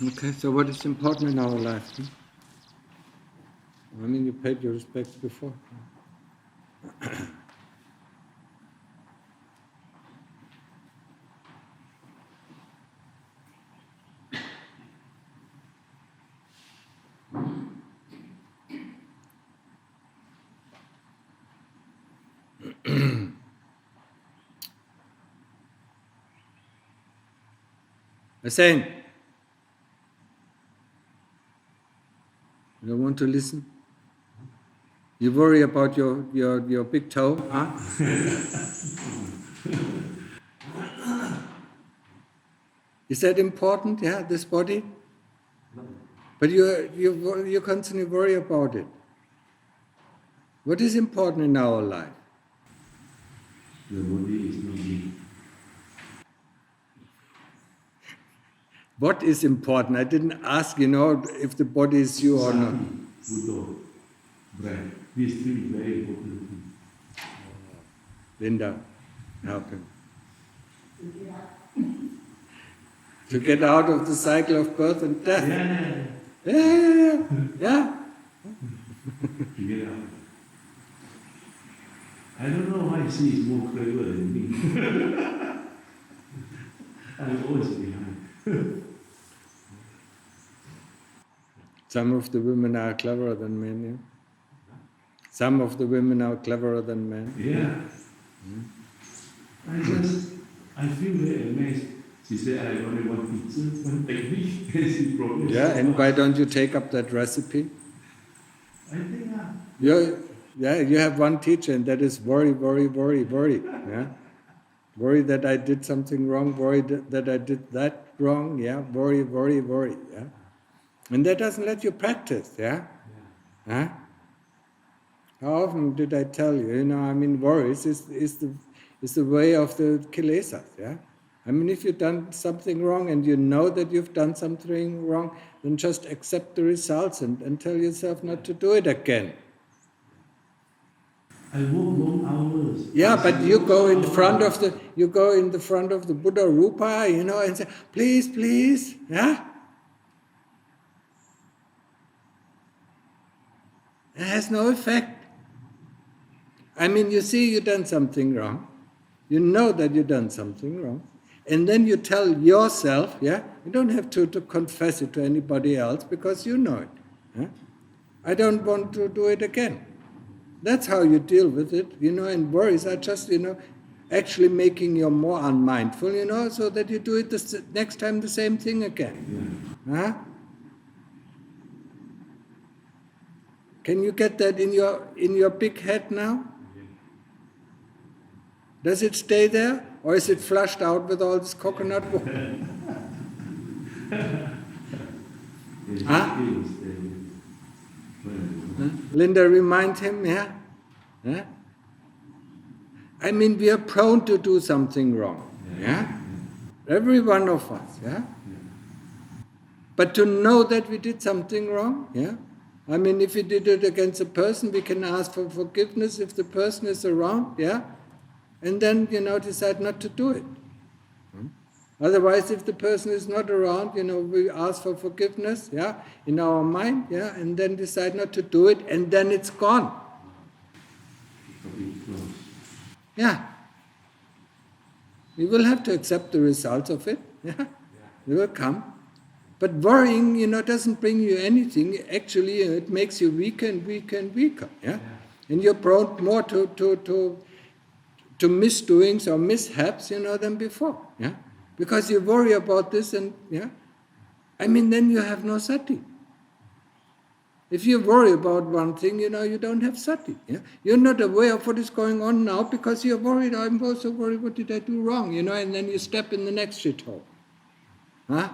Okay, so what is important in our life? I mean, you paid your respects before. Hussein, you don't want to listen? You worry about your big toe, huh? Is that important? Yeah, this body? But you constantly worry about it. What is important in our life? The body is not me. What is important? I didn't ask, if the body is you or not. Buddha, breath. These three very important things. Linda, help him. To get out of the cycle of birth and death. Yeah. To get out. I don't know why she is more clever than me. I'm always behind. Some of the women are cleverer than men, yeah? Some of the women are cleverer than men. Yeah. I feel very amazed. She said, I only want pizza, one technique, and she promised. Yeah, and why don't you take up that recipe? I think you have one teacher, and that is worry, yeah? Worry that I did something wrong, worry that I did that wrong, yeah? Worry, yeah? And that doesn't let you practice, yeah? Huh? How often did I tell you, worries is the way of the kilesas, yeah? I mean, if you've done something wrong and you know that you've done something wrong, then just accept the results and tell yourself not to do it again. I walk long hours. Yeah, but you go in front of the Buddha Rupa, and say, please, yeah? It has no effect. I mean, you see you've done something wrong. You know that you've done something wrong. And then you tell yourself, yeah? You don't have to confess it to anybody else because you know it. Yeah? I don't want to do it again. That's how you deal with it, and worries are just, actually making you more unmindful, so that you do it the next time the same thing again. Yeah. Huh? Can you get that in your big head now? Does it stay there, or is it flushed out with all this coconut water? Huh? Linda, remind him, yeah? Huh? I mean, we are prone to do something wrong, yeah? Every one of us, yeah? But to know that we did something wrong, yeah? I mean, if we did it against a person, we can ask for forgiveness if the person is around, yeah? And then, decide not to do it. Otherwise, if the person is not around, we ask for forgiveness, yeah, in our mind, yeah, and then decide not to do it, and then it's gone. Yeah. We will have to accept the results of it, yeah. They will come. But worrying, doesn't bring you anything. Actually, it makes you weaker and weaker, yeah. And you're prone more to misdoings or mishaps, than before, yeah. Because you worry about this and, yeah, I mean, then you have no sati. If you worry about one thing, you don't have sati. Yeah? You're not aware of what is going on now because you're worried, I'm also worried, what did I do wrong, and then you step in the next shithole. Huh?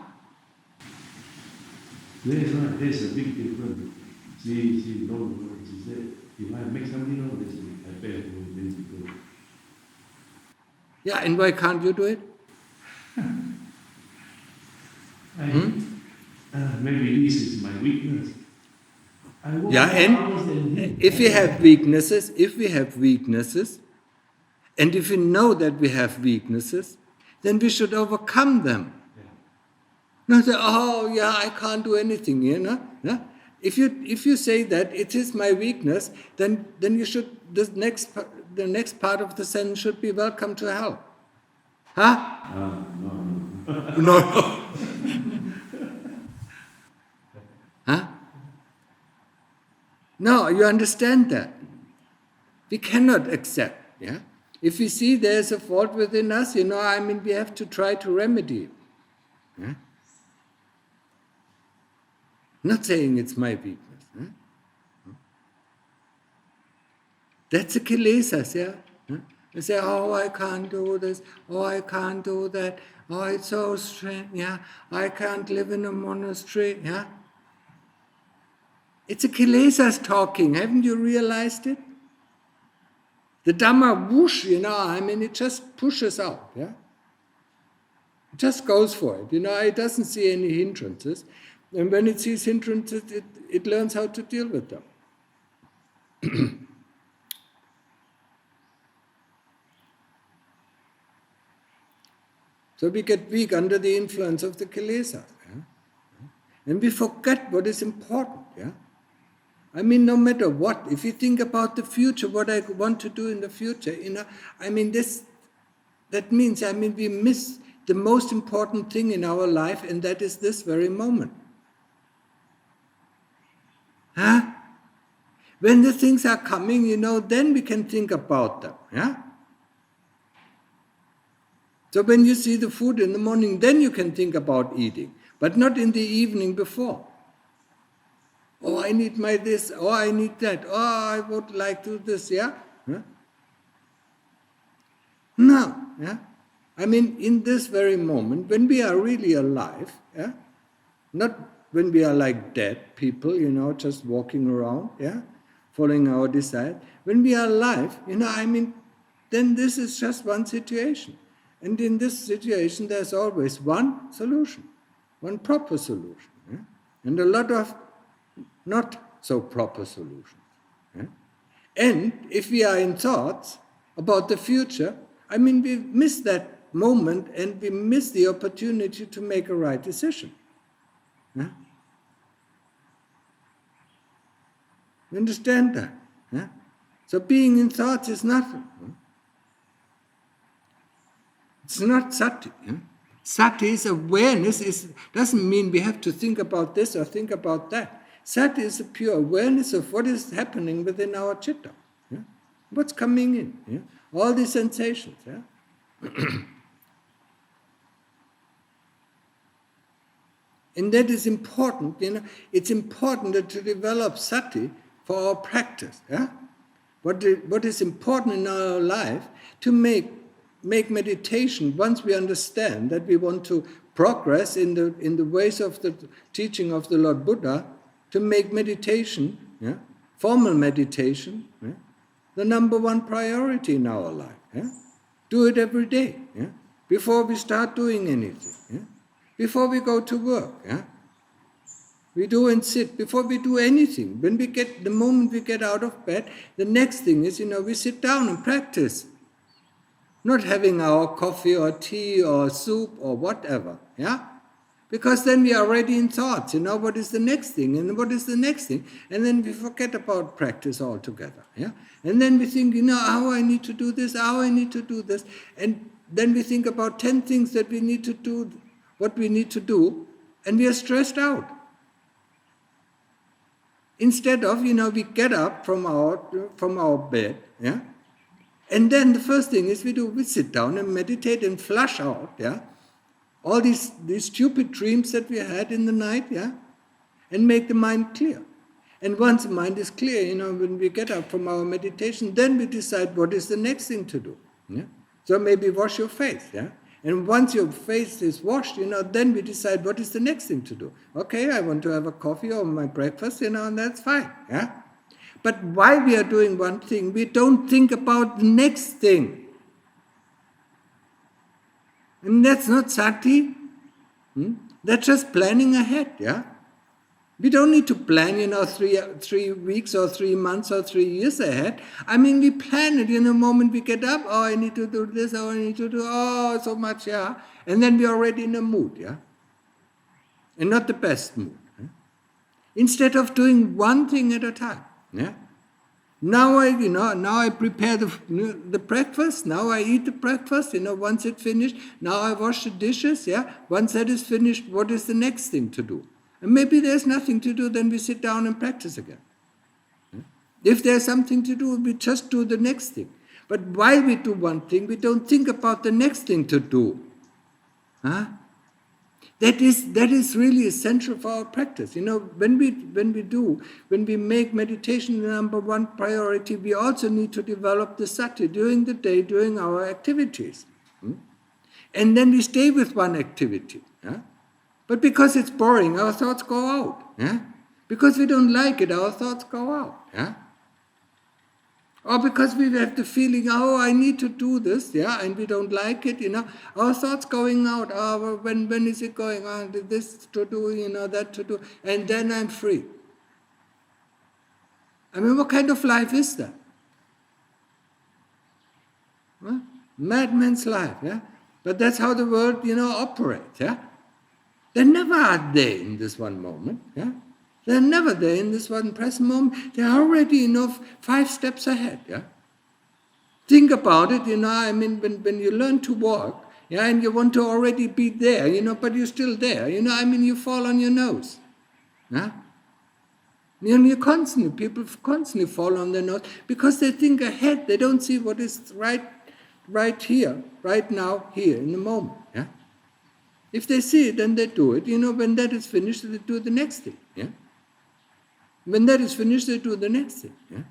There's a big difference. She knows. She said, if I make something wrong, I better do it. Yeah, and why can't you do it? Maybe this is my weakness. Yeah, and if we have weaknesses, and if we know that we have weaknesses, then we should overcome them. Not say, oh yeah, I can't do anything, Yeah? If you say that it is my weakness, then you should, the next part of the sentence should be welcome to hell. Huh? No. Huh? No, you understand that. We cannot accept, yeah? If we see there's a fault within us, we have to try to remedy it. Yeah? Not saying it's my weakness. Huh? That's a kilesas, yeah? Huh? They say, oh, I can't do this, oh, I can't do that, oh, it's so strange, yeah? I can't live in a monastery, yeah? It's a kilesas talking, haven't you realized it? The Dhamma whoosh, it just pushes out, yeah? It just goes for it, it doesn't see any hindrances. And when it sees hindrances, it learns how to deal with them. So we get weak under the influence of the kilesas, yeah? And we forget what is important, yeah? No matter what, if you think about the future, what I want to do in the future, that means, we miss the most important thing in our life, and that is this very moment. Huh? When the things are coming, then we can think about them, yeah? So when you see the food in the morning, then you can think about eating, but not in the evening before. Oh, I need my this, oh, I need that, oh, I would like to do this, yeah? Huh? No, yeah? In this very moment, when we are really alive, yeah? Not when we are like dead people, just walking around, yeah? Following our desire. When we are alive, then this is just one situation. And in this situation, there's always one solution, one proper solution, yeah? And a lot of not so proper solutions. Yeah? And if we are in thoughts about the future, we miss that moment and we miss the opportunity to make a right decision. Yeah? You understand that? Yeah? So being in thoughts is nothing. It's not sati. Yeah? Sati is awareness, doesn't mean we have to think about this or think about that. Sati is a pure awareness of what is happening within our citta. Yeah? What's coming in. Yeah? All these sensations. Yeah? And that is important. It's important to develop sati for our practice. Yeah? What is important in our life to make meditation, once we understand that we want to progress in the ways of the teaching of the Lord Buddha, to make meditation, yeah, formal meditation, yeah, the number one priority in our life. Yeah? Do it every day, yeah? Before we start doing anything, yeah? Before we go to work. Yeah? We do and sit, before we do anything. The moment we get out of bed, the next thing is, we sit down and practice. Not having our coffee or tea or soup or whatever, yeah? Because then we are already in thoughts, what is the next thing and what is the next thing? And then we forget about practice altogether, yeah? And then we think, how I need to do this, how I need to do this. And then we think about 10 things that we need to do, what we need to do, and we are stressed out. Instead of, we get up from our bed, yeah? And then the first thing is we sit down and meditate and flush out, yeah? All these stupid dreams that we had in the night, yeah? And make the mind clear. And once the mind is clear, when we get up from our meditation, then we decide what is the next thing to do. Yeah? So maybe wash your face, yeah? And once your face is washed, then we decide what is the next thing to do. Okay, I want to have a coffee or my breakfast, and that's fine. Yeah? But while we are doing one thing, we don't think about the next thing. And that's not sati. That's just planning ahead, yeah? We don't need to plan, 3 weeks or 3 months or 3 years ahead. We plan it, the moment we get up, I need to do this, I need to do, so much, yeah? And then we're already in a mood, yeah? And not the best mood. Yeah? Instead of doing one thing at a time, yeah? Now I prepare the breakfast, now I eat the breakfast, once it's finished, now I wash the dishes, yeah? Once that is finished, what is the next thing to do? And maybe there's nothing to do, then we sit down and practice again. If there's something to do, we just do the next thing. But while we do one thing, we don't think about the next thing to do. Huh? That is really essential for our practice. When we make meditation the number one priority, we also need to develop the sati during the day, during our activities. And then we stay with one activity. Yeah? But because it's boring, our thoughts go out. Yeah? Because we don't like it, our thoughts go out. Yeah? Or because we have the feeling, I need to do this, yeah, and we don't like it, our thoughts going out, when is it going on, this to do, that to do, and then I'm free. What kind of life is that? Huh? Madman's life, yeah? But that's how the world, operates, yeah? They never are there in this one moment, yeah? They're never there in this one present moment. They're already 5 steps ahead, yeah? Think about it, when you learn to walk, yeah, and you want to already be there, but you're still there, you fall on your nose, yeah? People constantly fall on their nose because they think ahead, they don't see what is right here, right now, here, in the moment, yeah? If they see it, then they do it. When that is finished, they do the next thing. Yeah? When that is finished, they do the next thing. Yeah?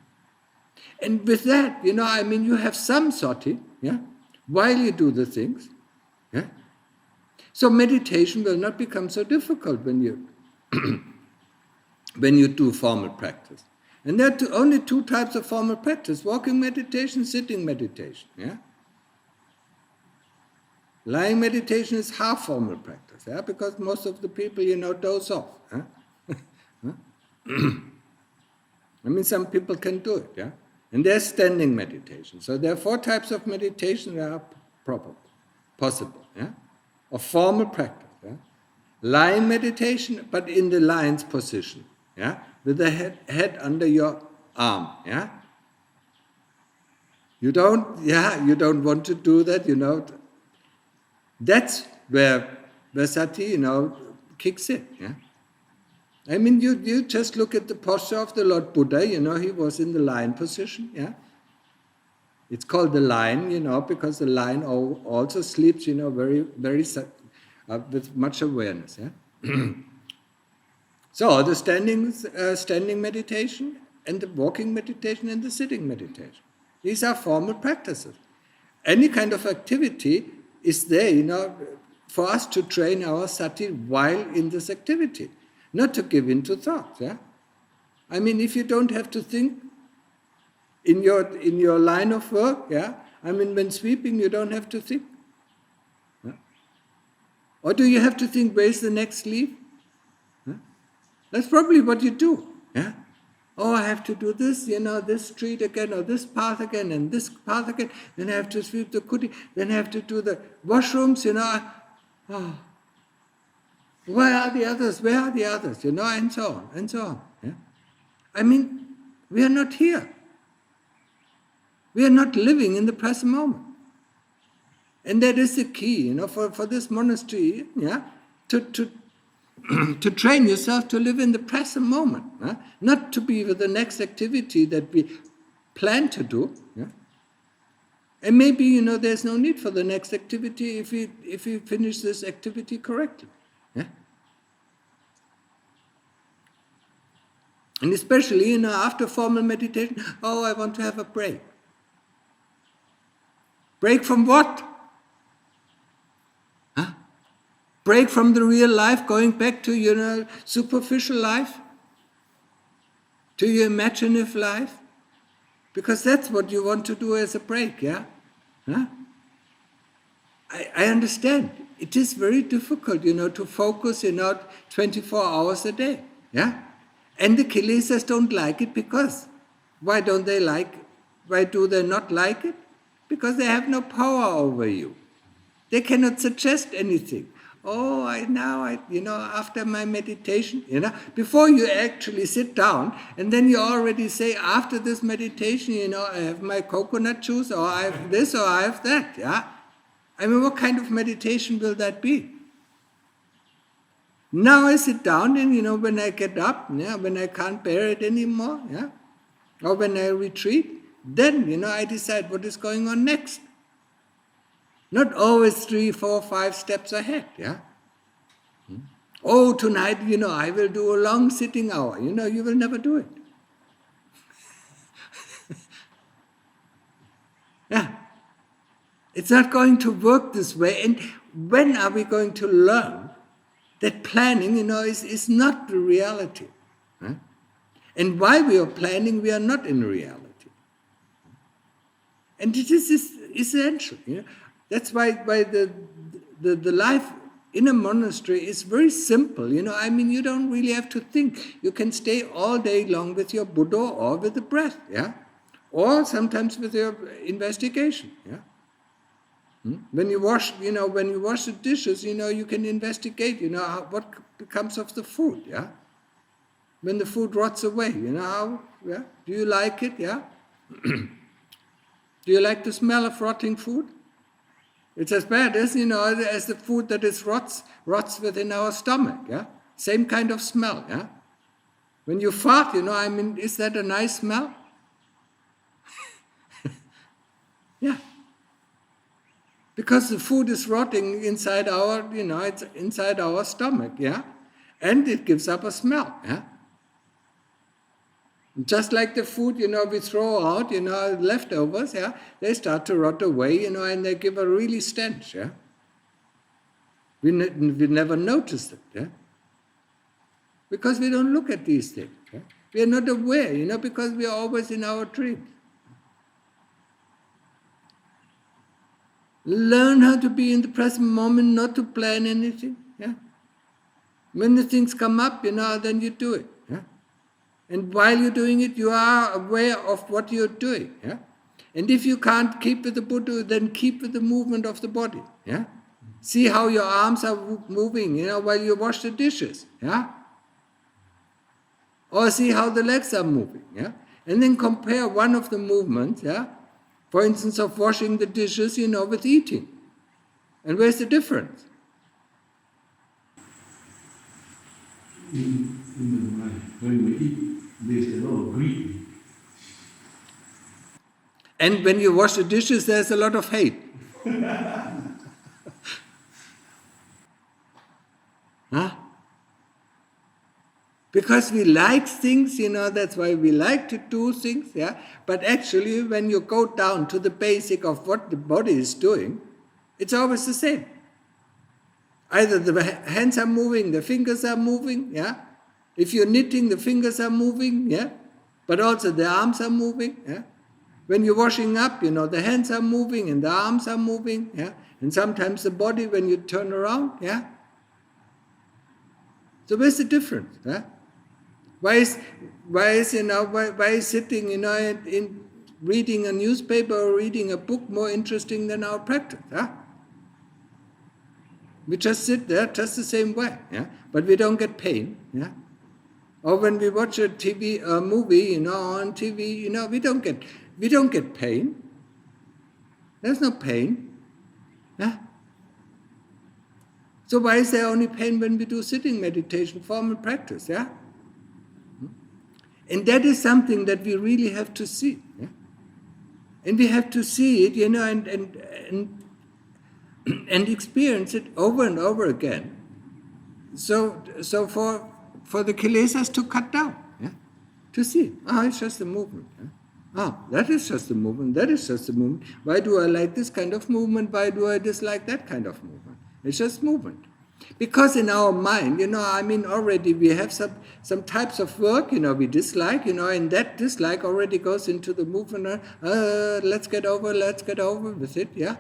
And with that, you have some sati, yeah, while you do the things. Yeah? So meditation will not become so difficult when you when you do formal practice. And there are only 2 types of formal practice: walking meditation, sitting meditation. Yeah? Lying meditation is half formal practice, yeah? Because most of the people, doze off. Huh? Some people can do it, yeah? And there's standing meditation. So there are 4 types of meditation that are possible, yeah? Of formal practice, yeah? Lying meditation, but in the lion's position, yeah? With the head under your arm, yeah? You don't want to do that, That's where sati, kicks in. Yeah? You just look at the posture of the Lord Buddha, he was in the lion position. Yeah? It's called the lion, because the lion also sleeps, very, very with much awareness. Yeah? So the standing meditation and the walking meditation and the sitting meditation. These are formal practices. Any kind of activity is there, for us to train our sati while in this activity, not to give in to thoughts. Yeah, if you don't have to think in your line of work, yeah, when sweeping, you don't have to think. Yeah? Or do you have to think where's the next leaf? Yeah? That's probably what you do. Yeah. I have to do this, this street again, or this path again, and this path again. Then I have to sweep the kuti. Then I have to do the washrooms, Where are the others? Where are the others? And so on, and so on. Yeah? We are not here. We are not living in the present moment. And that is the key, for this monastery, yeah, to train yourself to live in the present moment, not to be with the next activity that we plan to do. Yeah? And maybe, there's no need for the next activity if we finish this activity correctly. Yeah? And especially, after formal meditation, I want to have a break. Break from what? Break from the real life, going back to, superficial life, to your imaginative life, because that's what you want to do as a break, yeah? Huh? I understand. It is very difficult, to focus, 24 hours a day, yeah? And the kilesas don't like it because, why do they not like it? Because they have no power over you. They cannot suggest anything. Oh, after my meditation, before you actually sit down, and then you already say, after this meditation, I have my coconut juice, or I have this, or I have that, yeah? I mean, what kind of meditation will that be? Now I sit down, and, when I get up, when I can't bear it anymore, yeah? Or when I retreat, then, I decide what is going on next. Not always 3, 4, 5 steps ahead, yeah? Oh, tonight, I will do a long sitting hour. You will never do it. Yeah. It's not going to work this way. And when are we going to learn that planning, is not the reality? Huh? And while we are planning, we are not in reality. And it is essential. That's why the life in a monastery is very simple. I mean, you don't really have to think. You can stay all day long with your Buddha or with the breath, yeah? Or sometimes with your investigation, yeah? When you wash the dishes, you can investigate, what becomes of the food, yeah? When the food rots away, how, yeah? Do you like it, yeah? Do you like the smell of rotting food? It's as bad as, as the food that is rots within our stomach, yeah? Same kind of smell, yeah? When you fart, is that a nice smell? Yeah. Because the food is rotting inside our, it's inside our stomach, yeah? And it gives up a smell, yeah? Just like the food, we throw out, leftovers, yeah? They start to rot away, and they give a really stench, yeah? We never notice it, yeah? Because we don't look at these things, yeah? We are not aware, because we are always in our dreams. Learn how to be in the present moment, not to plan anything, yeah? When the things come up, then you do it, yeah? And while you're doing it, you are aware of what you're doing, yeah? And if you can't keep with the Buddha, then keep with the movement of the body, yeah? See how your arms are moving, while you wash the dishes, yeah? Or see how the legs are moving, yeah? And then compare one of the movements, yeah? For instance, of washing the dishes, with eating. And where's the difference? In the mind, when we eat, there's a lot of greed. And when you wash the dishes, there's a lot of hate. Huh? Because we like things, that's why we like to do things, yeah? But actually, when you go down to the basic of what the body is doing, it's always the same. Either the hands are moving, the fingers are moving, yeah? If you're knitting, the fingers are moving, yeah? But also the arms are moving, yeah? When you're washing up, the hands are moving and the arms are moving, yeah? And sometimes the body when you turn around, yeah? So where's the difference, yeah? Why is sitting, in reading a newspaper or reading a book more interesting than our practice, huh? We just sit there just the same way, yeah? But we don't get pain, yeah? Or when we watch a movie, on TV, we don't get pain. There's no pain, yeah? So why is there only pain when we do sitting meditation, formal practice, yeah? And that is something that we really have to see, yeah? And we have to see it, and experience it over and over again. So for the kilesas to cut down, yeah? To see, it's just a movement. Yeah? That is just a movement, that is just a movement. Why do I like this kind of movement? Why do I dislike that kind of movement? It's just movement. Because in our mind, already we have some types of work, we dislike, and that dislike already goes into the movement, let's get over with it, yeah?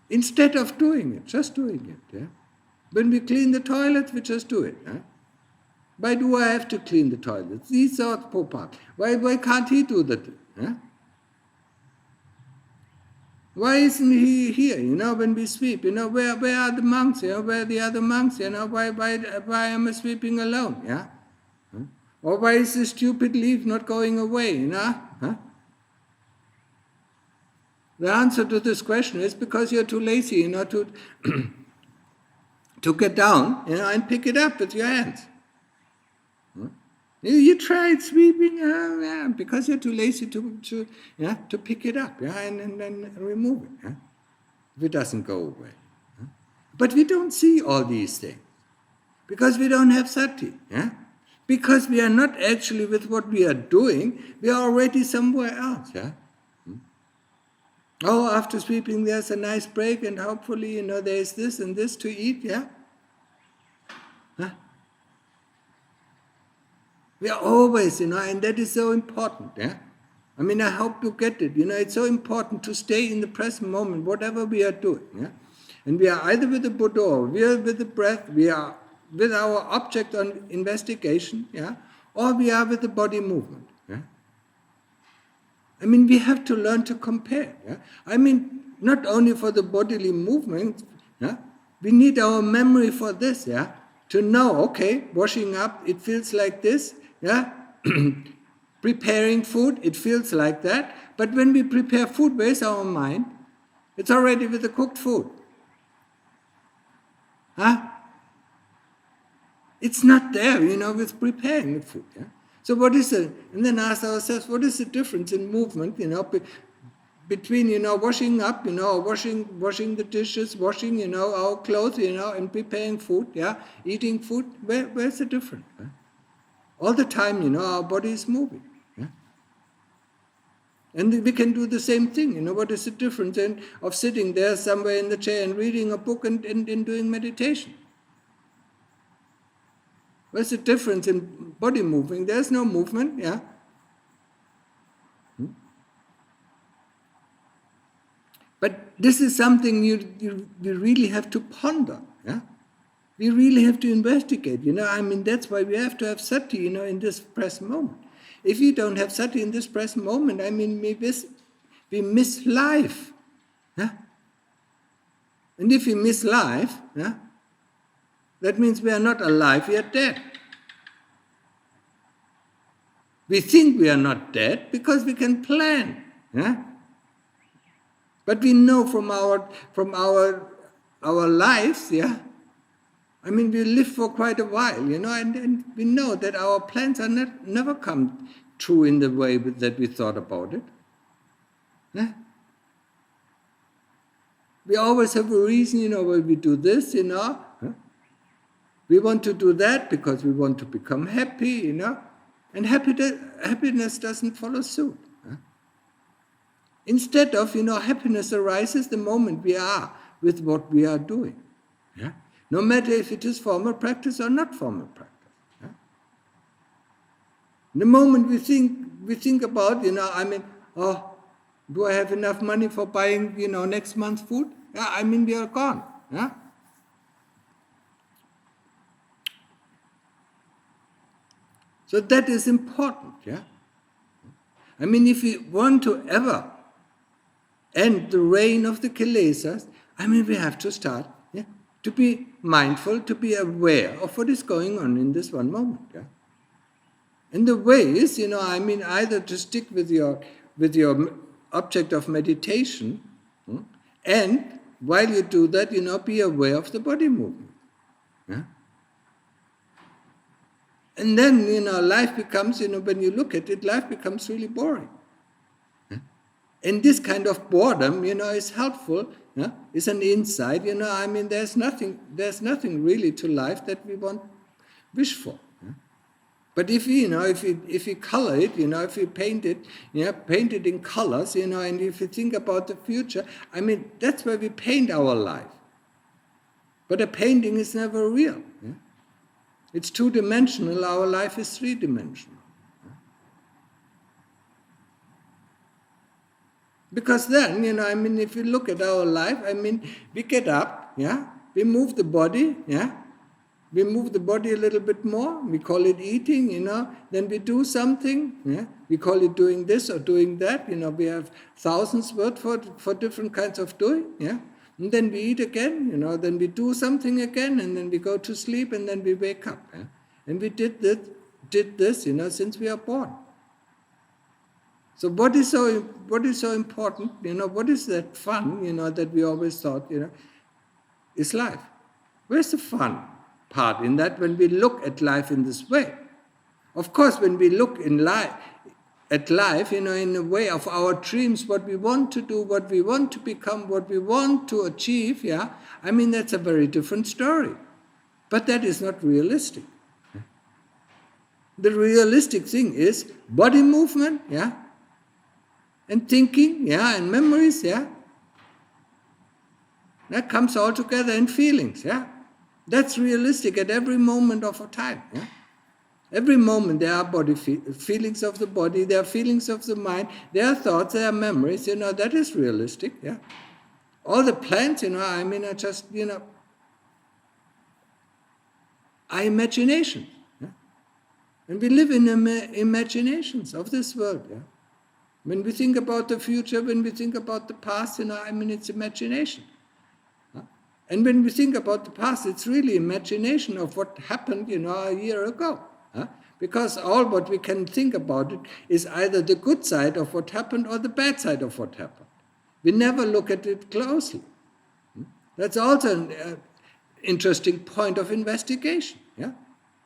Instead of doing it, just doing it, yeah? When we clean the toilet, we just do it, yeah? Why do I have to clean the toilet? These are poor part. Why can't he do that, yeah? Why isn't he here, when we sweep? Where are the monks, where are the other monks, why am I sweeping alone, yeah? Huh? Or why is the stupid leaf not going away, Huh? The answer to this question is because you're too lazy, to to get down, and pick it up with your hands. Huh? You tried sweeping, because you're too lazy to pick it up, and then remove it, if it doesn't go away. But we don't see all these things because we don't have sati, because we are not actually with what we are doing. We are already somewhere else, Oh, after sweeping, there's a nice break, and hopefully, there's this and this to eat, Huh? We are always, and that is so important, I hope you get it. It's so important to stay in the present moment, whatever we are doing, And we are either with the Buddha, or we are with the breath, we are with our object on investigation, or we are with the body movement, we have to learn to compare, not only for the bodily movement, we need our memory for this, to know, okay, washing up, it feels like this, preparing food, it feels like that, but when we prepare food, where's our mind? It's already with the cooked food. It's not there, with preparing the food, So what is it? And then ask ourselves, what is the difference in movement, between, washing up, washing the dishes, washing, our clothes, and preparing food, eating food? Where's the difference? All the time, our body is moving. And we can do the same thing. What is the difference of sitting there somewhere in the chair and reading a book and doing meditation? What's the difference in body moving? There's no movement, But this is something you really have to ponder, We really have to investigate, that's why we have to have sati, in this present moment. If we don't have sati in this present moment, we miss life, And if we miss life, that means we are not alive, we are dead. We think we are not dead because we can plan, But we know from our lives, we live for quite a while, and we know that our plans are never come true in the way that we thought about it. We always have a reason, why we do this, We want to do that because we want to become happy, And happiness doesn't follow suit. Instead of, happiness arises the moment we are with what we are doing. No matter if it is formal practice or not formal practice. The moment we think about, do I have enough money for buying, next month's food? We are gone. So that is important, if we want to ever end the reign of the kilesas, we have to start, to be mindful, to be aware of what is going on in this one moment, And the way is, either to stick with your object of meditation, and while you do that, be aware of the body movement, And then, life becomes, when you look at it, life becomes really boring. And this kind of boredom, is helpful, is an insight, there's nothing really to life that we wish for. But if we color it, if we paint it, paint it in colors, and if you think about the future, that's where we paint our life. But a painting is never real. Yeah? It's two-dimensional, our life is three-dimensional. Because then, if you look at our life, we get up, we move the body, we move the body a little bit more, we call it eating, then we do something, we call it doing this or doing that, we have thousands words for different kinds of doing, and then we eat again, then we do something again, and then we go to sleep, and then we wake up, and we did this, since we are born. So what is so important, what is that fun, that we always thought, is life? Where's the fun part in that when we look at life in this way? Of course, when we look at life, in a way of our dreams, what we want to do, what we want to become, what we want to achieve, that's a very different story. But that is not realistic. The realistic thing is body movement, and thinking, and memories, that comes all together in feelings, That's realistic at every moment of a time, Every moment there are body feelings of the body, there are feelings of the mind, there are thoughts, there are memories, that is realistic, All the plans, are just, are imagination, And we live in imaginations of this world, When we think about the future, when we think about the past, it's imagination. And when we think about the past, it's really imagination of what happened, a year ago. Because all what we can think about it is either the good side of what happened or the bad side of what happened. We never look at it closely. That's also an interesting point of investigation.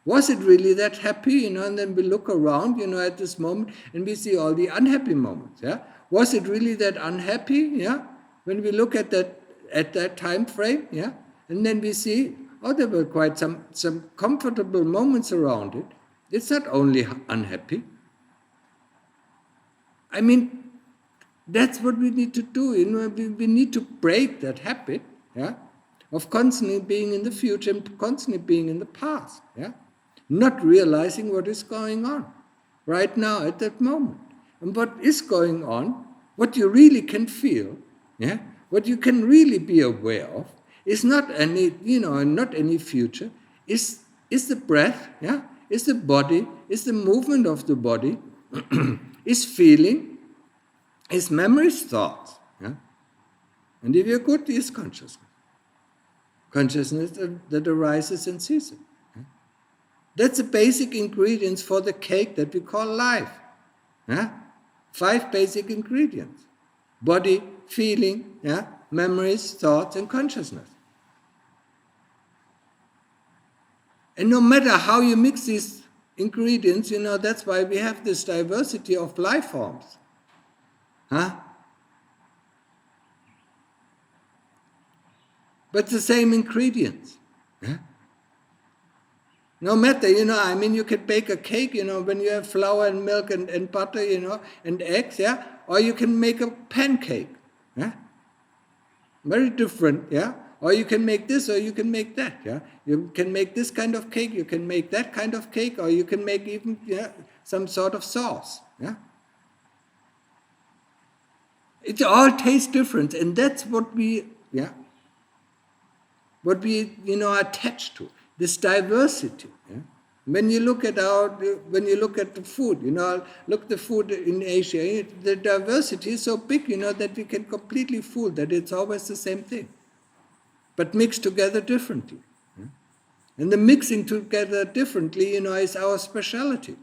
Was it really that happy, and then we look around, at this moment, and we see all the unhappy moments, Was it really that unhappy, when we look at that time frame, And then we see, there were quite some comfortable moments around it. It's not only unhappy. That's what we need to do, we need to break that habit, of constantly being in the future and constantly being in the past, Not realizing what is going on right now at that moment. And what is going on, what you really can feel, what you can really be aware of, is not any, not any future, is the breath, is the body, is the movement of the body, is feeling, is memories, thoughts. And if you're good, is consciousness. Consciousness that arises and ceases. That's the basic ingredients for the cake that we call life. 5 basic ingredients. Body, feeling, memories, thoughts, and consciousness. And no matter how you mix these ingredients, that's why we have this diversity of life forms. But the same ingredients. No matter, you can bake a cake, when you have flour and milk and butter, and eggs, or you can make a pancake, Very different, Or you can make this, or you can make that, You can make this kind of cake, you can make that kind of cake, or you can make even, some sort of sauce, It all tastes different, and that's what we, attach to. This diversity. When you look at the food, look the food in Asia, the diversity is so big, that we can completely fool that it's always the same thing, but mixed together differently. And the mixing together differently, is our speciality.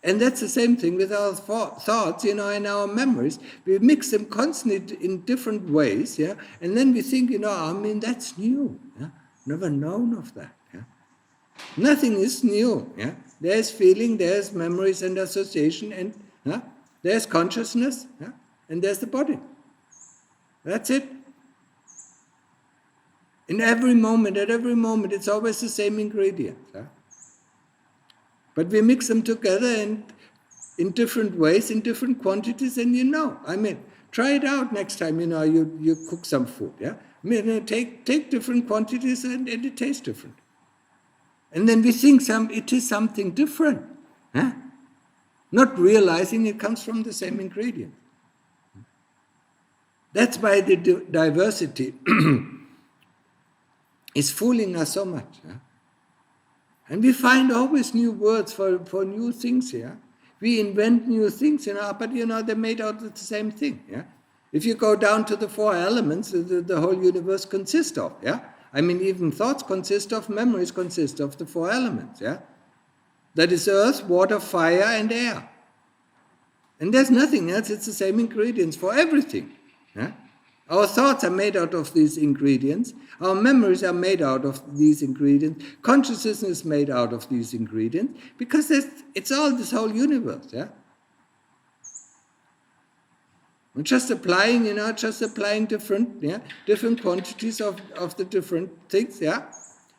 And that's the same thing with our thoughts, and our memories. We mix them constantly in different ways, and then we think, that's new. Never known of that. Nothing is new. There's feeling, there's memories and association, and there's consciousness, and there's the body. That's it. In every moment, at every moment, it's always the same ingredient. But we mix them together and in different ways, in different quantities, and try it out next time, you cook some food, Take different quantities and it tastes different. And then we think it is something different. Huh? Not realizing it comes from the same ingredient. That's why the diversity is fooling us so much. Huh? And we find always new words for new things here. We invent new things, but they're made out of the same thing. Yeah? If you go down to the 4 elements, the whole universe consists of. Yeah? I mean, even thoughts consist of, memories consist of the 4 elements. Yeah? That is earth, water, fire, and air. And there's nothing else, it's the same ingredients for everything. Yeah? Our thoughts are made out of these ingredients. Our memories are made out of these ingredients. Consciousness is made out of these ingredients because it's all this whole universe. Yeah? We're just applying, different quantities of the different things. Yeah?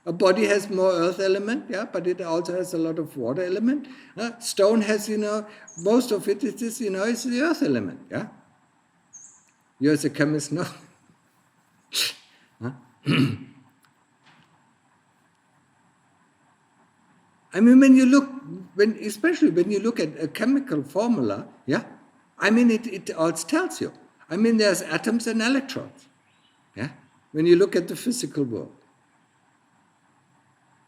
A body has more earth element, but it also has a lot of water element. Stone has, most of it is the earth element. Yeah? You as a chemist know. I mean, especially when you look at a chemical formula, it all tells you. I mean, there's atoms and electrons. Yeah, when you look at the physical world,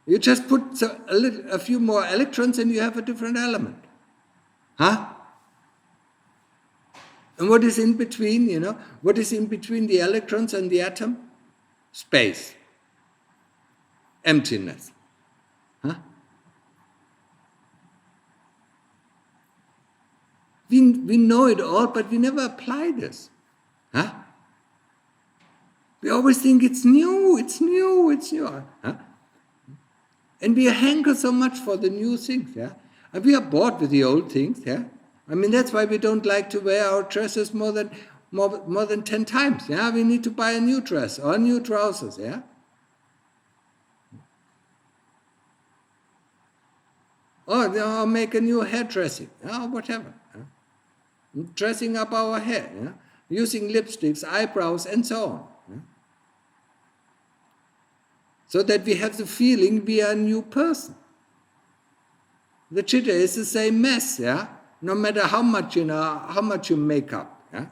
you just put a few more electrons and you have a different element. Huh? And what is in between, What is in between the electrons and the atom? Space. Emptiness. Huh? We know it all, but we never apply this. Huh? We always think it's new. Huh? And we hanker so much for the new things. Yeah? And we are bored with the old things. Yeah? I mean, that's why we don't like to wear our dresses more than 10 times. Yeah, we need to buy a new dress or new trousers. Yeah, or make a new hairdressing. Whatever. Yeah? Dressing up our hair. Yeah? Using lipsticks, eyebrows, and so on. Yeah? So that we have the feeling we are a new person. The chitta is the same mess. Yeah. No matter how much you make up, yeah?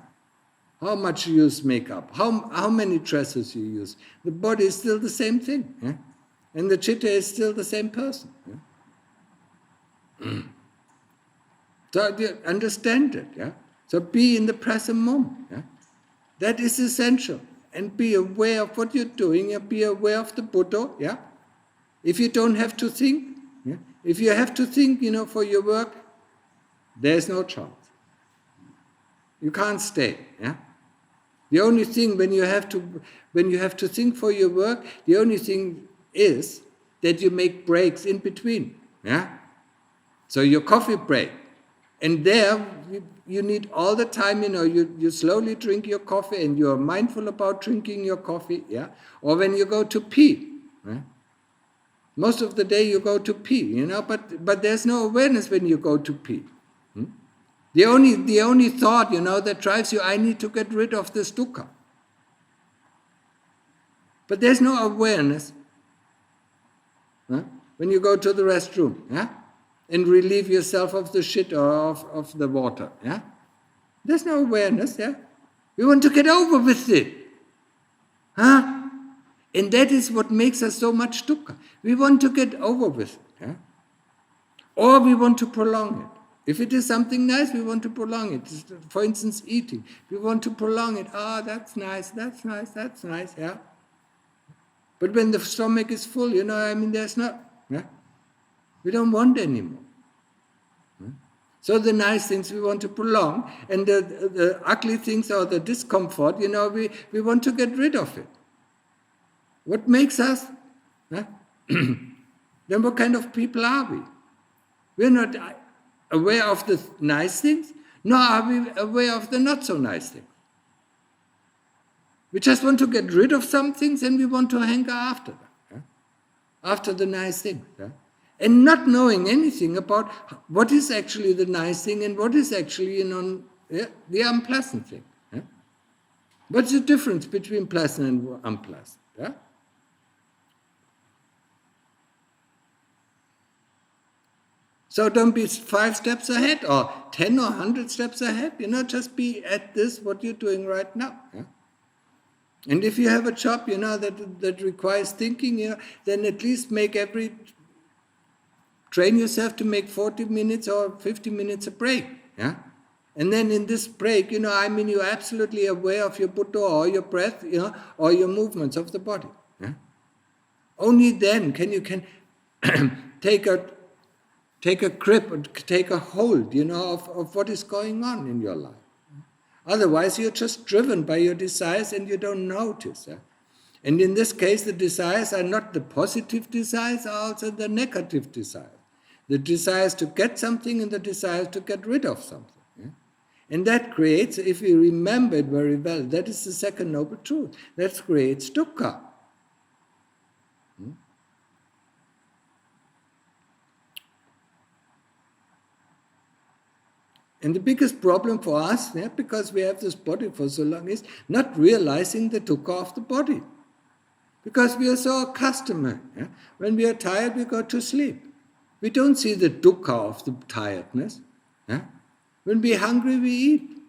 How much you use makeup, how many dresses you use, the body is still the same thing, yeah? And the chitta is still the same person. Yeah? So you understand it, yeah? So be in the present moment, yeah? That is essential, and be aware of what you're doing, and be aware of the Buddha, yeah? If you don't have to think, yeah? If you have to think, for your work, there's no chance. You can't stay. Yeah? The only thing when you have to think for your work, the only thing is that you make breaks in between. Yeah? So your coffee break. And there you need all the time, you slowly drink your coffee and you're mindful about drinking your coffee. Yeah? Or when you go to pee. Yeah? Most of the day you go to pee, but there's no awareness when you go to pee. The only thought, that drives you, I need to get rid of this dukkha. But there's no awareness. Huh? When you go to the restroom, yeah? And relieve yourself of the shit or of the water, yeah? There's no awareness, yeah? We want to get over with it. Huh? And that is what makes us so much dukkha. We want to get over with it, yeah? Or we want to prolong it. If it is something nice, we want to prolong it. For instance, eating. We want to prolong it. That's nice, yeah? But when the stomach is full, there's not, yeah? We don't want anymore. Yeah? So the nice things we want to prolong, and the ugly things or the discomfort, we want to get rid of it. What makes us? Yeah? Then what kind of people are we? We're not aware of the nice things, nor are we aware of the not so nice things. We just want to get rid of some things and we want to hanker after them, yeah? After the nice things. Yeah? And not knowing anything about what is actually the nice thing and what is actually the unpleasant thing. Yeah? What's the difference between pleasant and unpleasant? Yeah? So don't be 5 steps ahead or 10 or 100 steps ahead. Just be at this, what you're doing right now. Yeah? And if you have a job, that requires thinking, then at least train yourself to make 40 minutes or 50 minutes a break. Yeah? And then in this break, you're absolutely aware of your Buddha or your breath, or your movements of the body. Yeah? Only then can you take a grip, or take a hold, of what is going on in your life. Otherwise, you're just driven by your desires and you don't notice. Yeah? And in this case, the desires are not the positive desires, are also the negative desires. The desires to get something and the desires to get rid of something. Yeah? And that creates, if we remember it very well, that is the second noble truth. That creates dukkha. And the biggest problem for us, because we have this body for so long, is not realizing the dukkha of the body. Because we are so accustomed. Yeah? When we are tired, we go to sleep. We don't see the dukkha of the tiredness. Yeah? When we are hungry, we eat.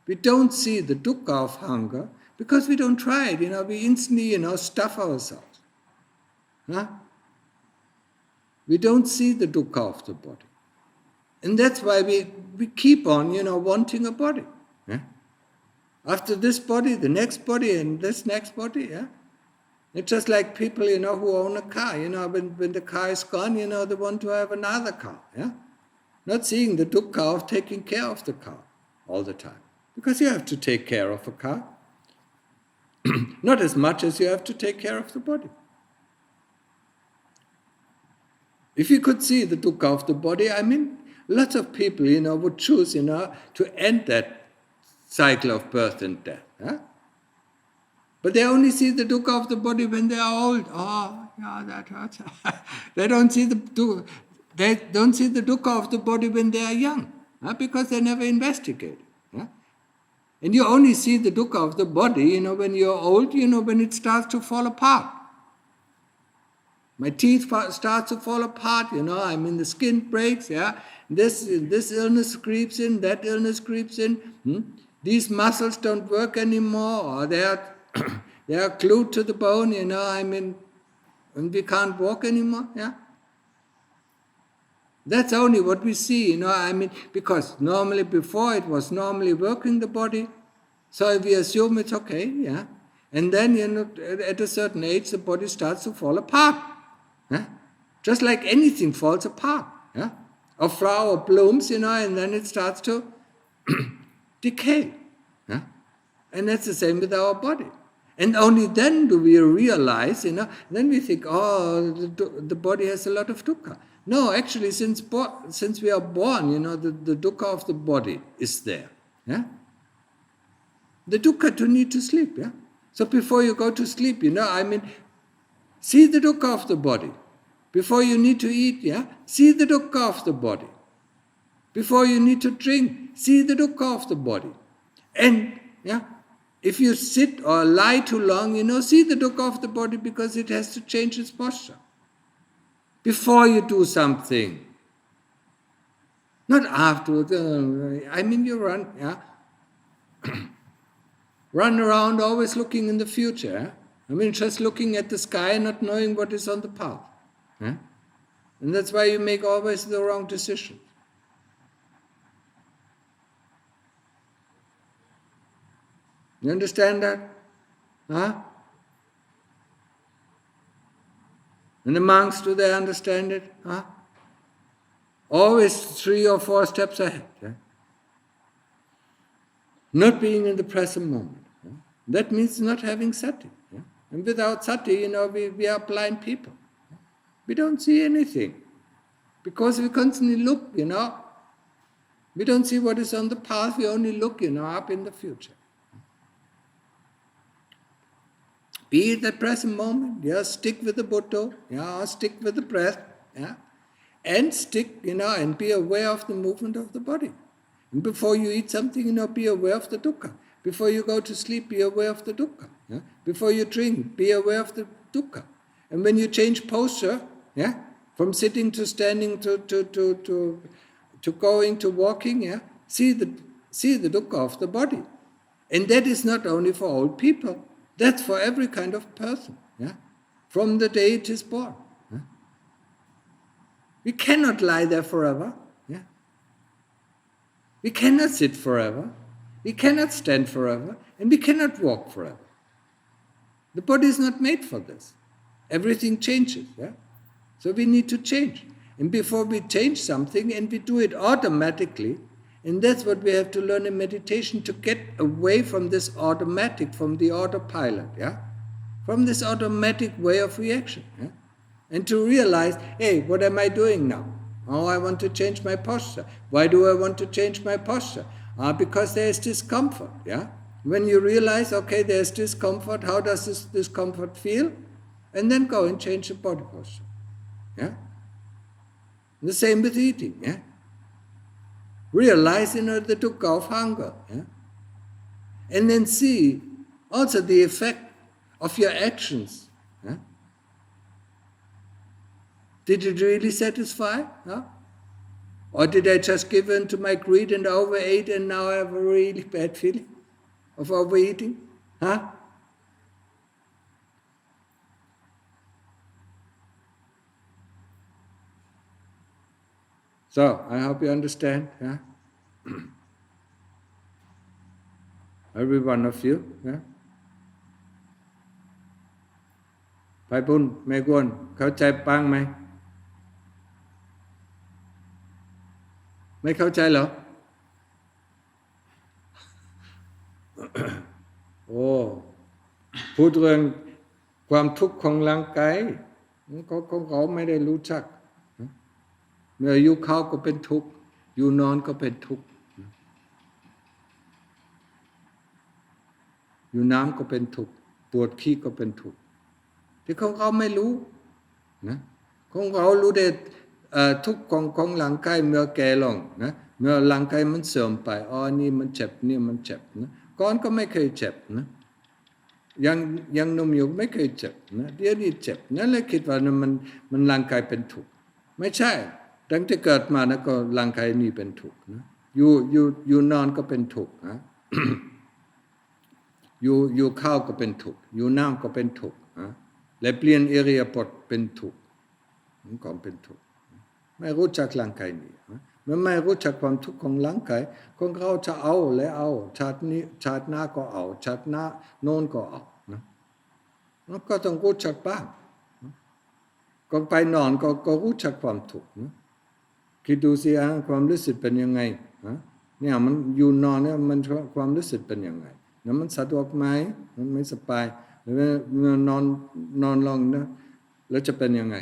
We don't see the dukkha of hunger because we don't try it. We instantly, stuff ourselves. Huh? We don't see the dukkha of the body. And that's why we keep on, wanting a body. Yeah? After this body, the next body, and this next body. Yeah? It's just like people, who own a car. When the car is gone, they want to have another car. Yeah? Not seeing the dukkha of taking care of the car all the time. Because you have to take care of a car. Not as much as you have to take care of the body. If you could see the dukkha of the body, lots of people, would choose, to end that cycle of birth and death. Huh? But they only see the dukkha of the body when they are old. Oh, yeah, that hurts. They don't see the dukkha of the body when they are young, because they never investigate. Huh? And you only see the dukkha of the body, when you're old, when it starts to fall apart. My teeth start to fall apart, the skin breaks, yeah. This illness creeps in, that illness creeps in. These muscles don't work anymore, or they are glued to the bone, and we can't walk anymore, yeah. That's only what we see, because normally before it was normally working the body, so we assume it's okay, yeah. And then, at a certain age, the body starts to fall apart. Yeah? Just like anything falls apart. Yeah? A flower blooms, and then it starts to decay. Yeah? And that's the same with our body. And only then do we realize, then we think, oh, the body has a lot of dukkha. No, actually, since we are born, the dukkha of the body is there. Yeah? The dukkha to need to sleep. Yeah? So before you go to sleep, see the dukkha of the body. Before you need to eat, yeah, see the dukkha of the body. Before you need to drink, see the dukkha of the body. And yeah, if you sit or lie too long, see the dukkha of the body because it has to change its posture. Before you do something. Not afterwards. You run, yeah. Run around always looking in the future. Just looking at the sky and not knowing what is on the path. Yeah? And that's why you make always the wrong decisions. You understand that? Huh? And the monks, do they understand it? Huh? Always 3 or 4 steps ahead. Yeah? Not being in the present moment. Yeah? That means not having sati. Yeah? And without sati, we are blind people. We don't see anything. Because we constantly look, We don't see what is on the path, we only look, up in the future. Be at the present moment, stick with the Buddha, stick with the breath, and stick, and be aware of the movement of the body. And before you eat something, be aware of the dukkha. Before you go to sleep, be aware of the dukkha. Yeah? Before you drink, be aware of the dukkha. And when you change posture, yeah, from sitting to standing to going to walking, yeah, see the dukkha of the body. And that is not only for old people. That's for every kind of person. Yeah? From the day it is born. Yeah? We cannot lie there forever. Yeah? We cannot sit forever. We cannot stand forever. And we cannot walk forever. The body is not made for this. Everything changes. Yeah? So we need to change. And before we change something, and we do it automatically, and that's what we have to learn in meditation, to get away from this automatic, from the autopilot, yeah? From this automatic way of reaction. Yeah? And to realize, hey, what am I doing now? Oh, I want to change my posture. Why do I want to change my posture? Because there is discomfort. Yeah? When you realize, okay, there's discomfort, how does this discomfort feel? And then go and change the body posture. Yeah? The same with eating. Yeah? Realize, the dukkha of hunger. Yeah? And then see also the effect of your actions. Yeah? Did it really satisfy? Huh? Or did I just give in to my greed and overate, and now I have a really bad feeling of overeating? Huh? So, I hope you understand. Yeah? Every one of you. Yeah? ไปบุญไม่กวนเข้าใจปังไหมไม่เข้าใจเหรอ โอ้พูดเรื่องความทุกข์ของร่างกายของเขาไม่ได้รู้จักเมื่ออยู่เข้าก็เป็นทุกข์อยู่นอนก็เป็นทุกข์อยู่น้ำก็เป็นทุกข์ปวดขี้ก็เป็นทุกข์ที่ของเขาไม่รู้นะของเขารู้แต่ทุกข์ของร่างกายเมื่อแก่ลงนะเมื่อร่างกายมันเสื่อมไปอ๋อนี่มันเจ็บนี่มันเจ็บนะก่อนก็ไม่เคยเจ็บนะยังหนุ่มอยู่ไม่เคยเจ็บนะเดี๋ยวนี้เจ็บนั่นเลยคิดว่ามันร่างกายเป็นทุกข์ไม่ใช่ตั้งแต่เกิดมานะก็ร่างกายนี่เป็นทุกข์นะอยู่นอนก็เป็นทุกข์นะอยู่ข้าวก็เป็นทุกข์อยู่น้ำก็เป็นทุกข์นะและเปลี่ยนอิริยาบถเป็นทุกข์มันก็เป็นทุกข์ไม่รู้จักร่างกายนี้มันไม่รู้จักความทุกข์ของร่างกายของเขาจะเอาและเอาชาตินี้ชาติหน้าก็เอาชาติหน้าโน้นก็เอานะแล้วก็ต้องรู้จักบ้างก่อนไปนอนก็รู้จักความทุกข์นะคิดดูสิความรู้สึกเป็นยังไงเนี่ยมันอยู่นอนเนี่ยมันความรู้สึกเป็นยังไงนะมันสะดวกไหมมันไม่สบายหรือเมื่อนอนลงนะแล้วจะเป็นยังไง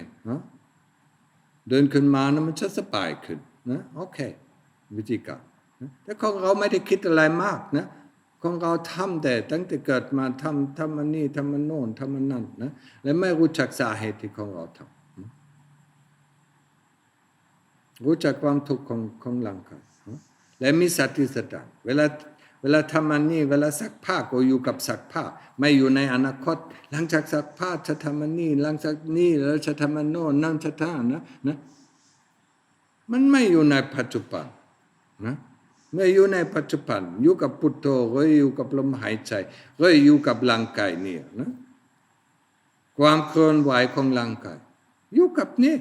เดินขึ้นมานะมันจะสบายขึ้นนะโอเควิธีการนะแต่ของเราไม่ได้คิดอะไรมากนะของเราทำแต่ตั้งแต่เกิดมาทำอันนี้ทำอันโน้นทำอันนั้นนะและไม่รู้จักสาเหตุที่ของเราทำนะรู้จักความทุกข์ของร่างกายและมีสติสัมปชัญญะเวลาทำอันนี้เวลาซักผ้าก็อยู่กับซักผ้าไม่อยู่ในอนาคตหลังจากซักผ้าจะทำอันนี้หลังจากนี้แล้วจะทำอันโน้นนั่นจะทำนะมันไม่อยู่ในปัจจุบันนะไม่อยู่ในปัจจุบันอยู่กับพุทโธก็อยู่กับลมหายใจก็อยู่กับร่างกายนี่นะความเคลื่อนไหวของร่างกายอยู่กับนี่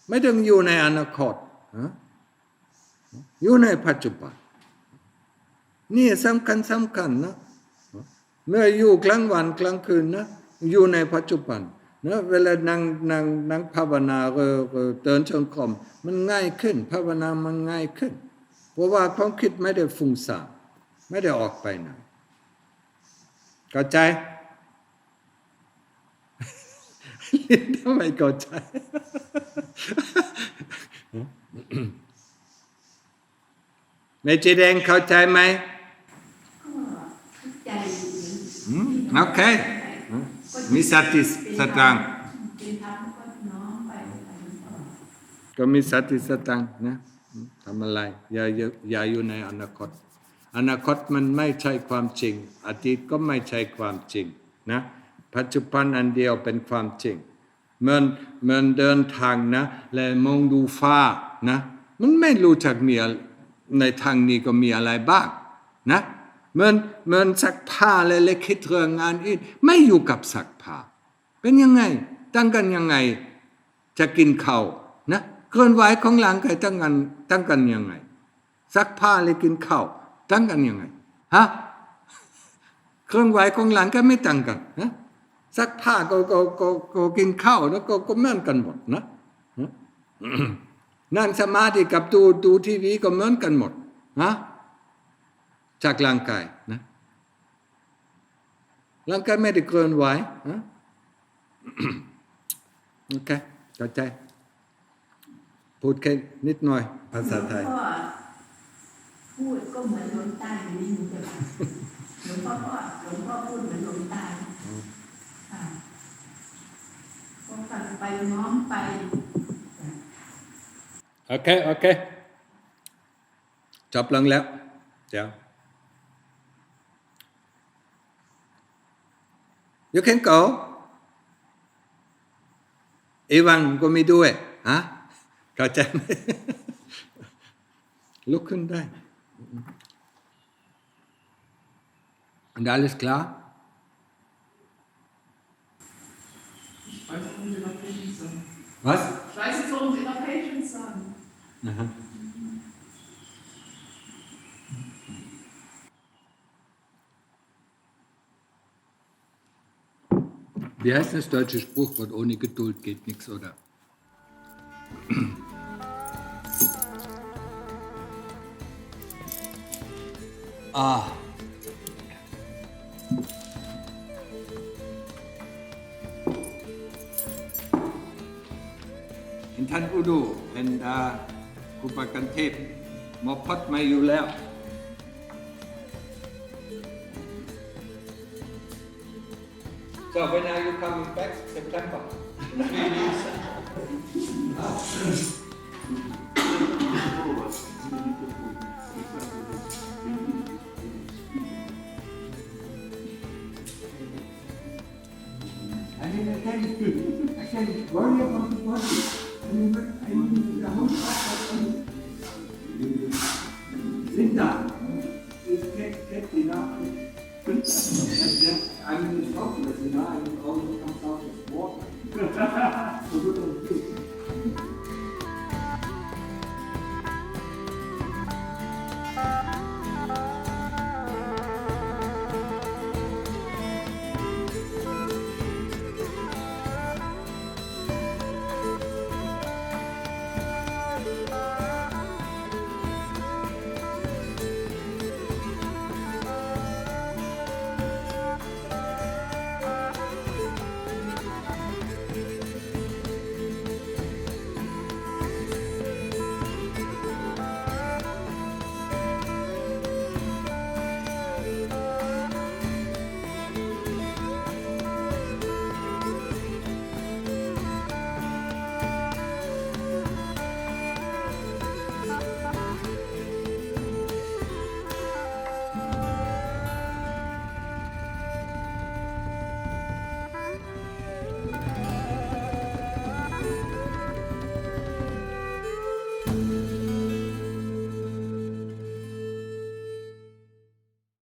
ไม่ต้องอยู่ในอนาคตนะอยู่ในปัจจุบันนี่สำคัญนะเมื่ออยู่กลางวันกลางคืนนะอยู่ในปัจจุบันนะเวลานั่งภาวนาก็เดินจงกรมมันง่ายขึ้นภาวนามันง่ายขึ้นเพราะว่าความคิดไม่ได้ฟุ้งซ่านไม่ได้ออกไปไหนเข้าใจ ทำไมเข้าใจ ในจีแดงเข้าใจไหมโอเคมีสติสตังก็มีสติสตังนะทำอะไรอย่าอยู่ในอนาคต อนาคตมันไม่ใช่ความจริงอดีตก็ไม่ใช่ความจริงนะปัจจุบันอันเดียวเป็นความจริงเหมือนเดินทางนะและมองดูฟ้านะมันไม่รู้จักมีในทางนี้ก็มีอะไรบ้างนะเหมือนซักผ้าและคิดเรื่องงานอื่นไม่อยู่กับซักผ้าเป็นยังไงตั้งกันยังไงจะกินข้าวนะเคลื่อนไหวของร่างกายตั้งกันยังไงซักผ้าและกินข้าวตั้งกันยังไงฮะเคลื่อนไหวของร่างกายไม่ตั้งกันนะซักผ้าก็กินข้าวแล้วก็เหมือนกันหมดนะนั่งสมาธิกับดูทีวีก็เหมือนกันหมดนะจากร่างกายนะร่างกายไม่ได้เคลื่อนไหวนะโอเคเข้าใจพูดแค่นิดหน่อยภาษาไทยพูดก็เหมือนหลวงตาอยู่นี่หนูจะหลวงพ่อพูดเหมือนหลวงตาก็ฟังไปน้อมไปโอเคจบลงแล้วเดี๋ยว You can go อีวังก็มีด้วยฮะเข้าใจไหมลุกขึ้นได้ Und alles klar? Ich weiß, warum Sie noch Patience sagen. Was? Ich weiß jetzt, warum Sie noch Patience sagen. Aha. Wie heißt das deutsche Spruchwort? Ohne Geduld geht nichts, oder? In Tan Udu and Kupakan Tape, Mopat Mayulel. So when are you coming back? September? 3 weeks. I can worry about the body. I mean, the whole